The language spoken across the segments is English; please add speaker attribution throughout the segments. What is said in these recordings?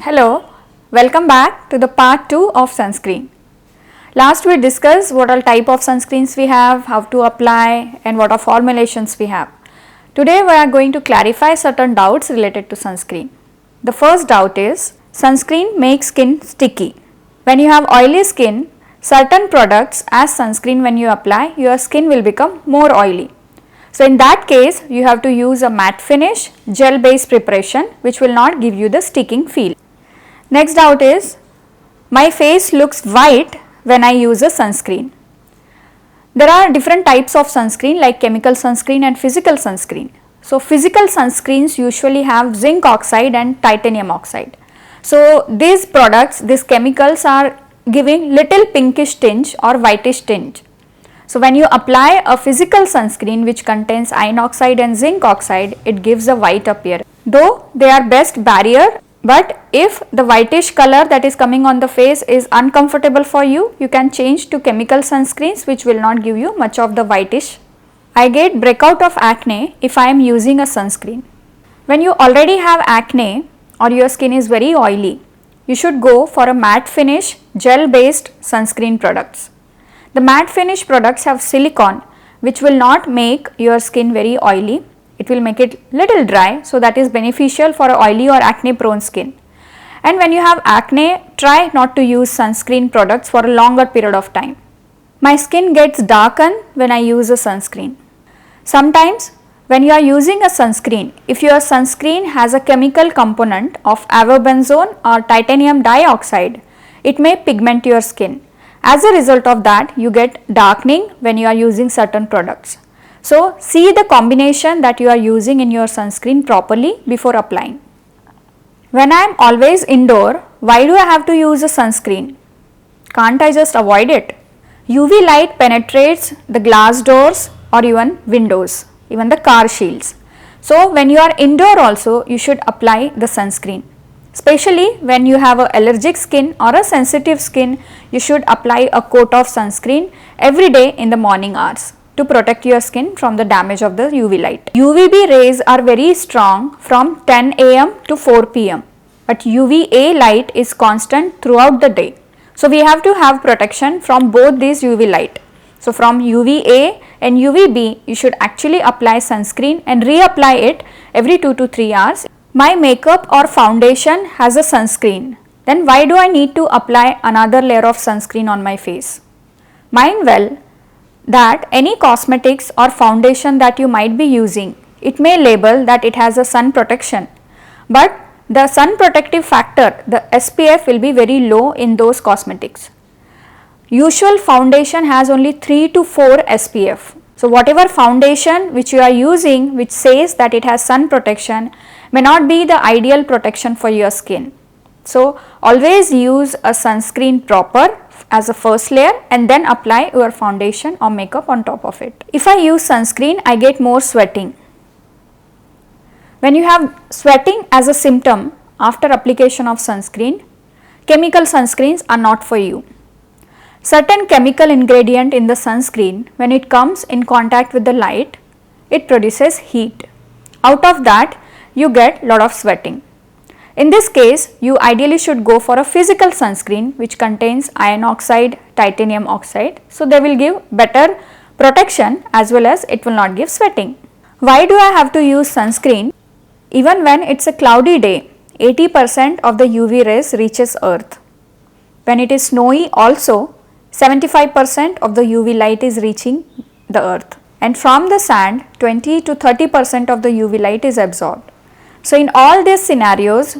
Speaker 1: Hello, welcome back to the part 2 of sunscreen. Last we discussed what all type of sunscreens we have, how to apply and what are formulations we have. Today we are going to clarify certain doubts related to sunscreen. The first doubt is sunscreen makes skin sticky. When you have oily skin, certain products as sunscreen when you apply, your skin will become more oily. So in that case, you have to use a matte finish gel based preparation which will not give you the sticking feel. Next doubt is, my face looks white when I use a sunscreen. There are different types of sunscreen like chemical sunscreen and physical sunscreen. So physical sunscreens usually have zinc oxide and titanium oxide. So these products, these chemicals are giving little pinkish tinge or whitish tinge. So when you apply a physical sunscreen which contains iron oxide and zinc oxide, it gives a white appearance. Though they are best barrier, but if the whitish color that is coming on the face is uncomfortable for you, you can change to chemical sunscreens which will not give you much of the whitish. I get breakout of acne if I am using a sunscreen. When you already have acne or your skin is very oily, you should go for a matte finish gel based sunscreen products. The matte finish products have silicone which will not make your skin very oily. It will make it little dry, so that is beneficial for oily or acne prone skin. And when you have acne, try not to use sunscreen products for a longer period of time. My skin gets darken when I use a sunscreen. Sometimes when you are using a sunscreen, if your sunscreen has a chemical component of avobenzone or titanium dioxide, it may pigment your skin. As a result of that, you get darkening when you are using certain products. So see the combination that you are using in your sunscreen properly before applying. When I am always indoor, why do I have to use a sunscreen? Can't I just avoid it? UV light penetrates the glass doors or even windows, even the car shields. So when you are indoor also, you should apply the sunscreen. Especially when you have an allergic skin or a sensitive skin, you should apply a coat of sunscreen every day in the morning hours to protect your skin from the damage of the UV light. UVB rays are very strong from 10 am to 4 pm, but UVA light is constant throughout the day. So we have to have protection from both these UV light. So from UVA and UVB, you should actually apply sunscreen and reapply it every 2 to 3 hours. My makeup or foundation has a sunscreen, then why do I need to apply another layer of sunscreen on my face? Mind well that any cosmetics or foundation that you might be using, it may label that it has a sun protection, but the sun protective factor, the SPF, will be very low in those cosmetics. Usual foundation has only 3 to 4 SPF. So whatever foundation which you are using which says that it has sun protection may not be the ideal protection for your skin. So always use a sunscreen proper as a first layer and then apply your foundation or makeup on top of it. If I use sunscreen, I get more sweating. When you have sweating as a symptom after application of sunscreen, chemical sunscreens are not for you. Certain chemical ingredient in the sunscreen, when it comes in contact with the light, it produces heat. Out of that, you get lot of sweating. In this case, you ideally should go for a physical sunscreen which contains iron oxide, titanium oxide. So they will give better protection as well as it will not give sweating. Why do I have to use sunscreen? Even when it's a cloudy day, 80% of the UV rays reaches earth. When it is snowy also, 75% of the UV light is reaching the earth. And from the sand, 20 to 30% of the UV light is absorbed. So in all these scenarios,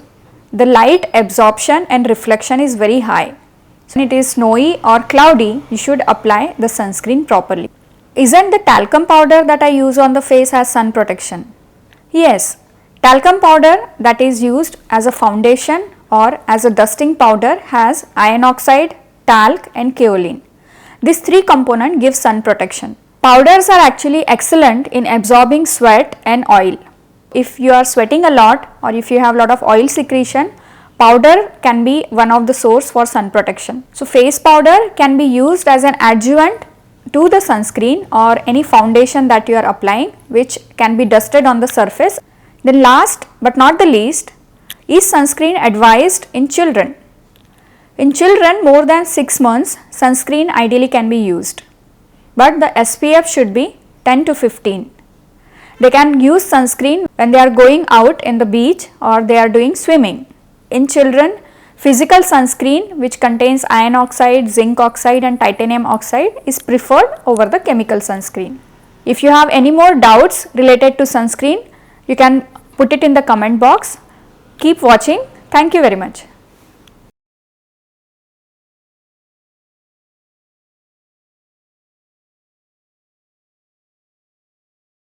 Speaker 1: the light absorption and reflection is very high. So when it is snowy or cloudy, you should apply the sunscreen properly. Isn't the talcum powder that I use on the face has sun protection? Yes, talcum powder that is used as a foundation or as a dusting powder has iron oxide, talc and kaolin. These 3 components give sun protection. Powders are actually excellent in absorbing sweat and oil. If you are sweating a lot or if you have a lot of oil secretion, powder can be one of the source for sun protection. So face powder can be used as an adjuvant to the sunscreen or any foundation that you are applying which can be dusted on the surface. Then last but not the least, Is sunscreen advised in children? In children more than 6 months, sunscreen ideally can be used, but the SPF should be 10 to 15. They can use sunscreen when they are going out in the beach or they are doing swimming. In children, physical sunscreen which contains iron oxide, zinc oxide and titanium oxide is preferred over the chemical sunscreen. If you have any more doubts related to sunscreen, you can put it in the comment box. Keep watching. Thank you very much.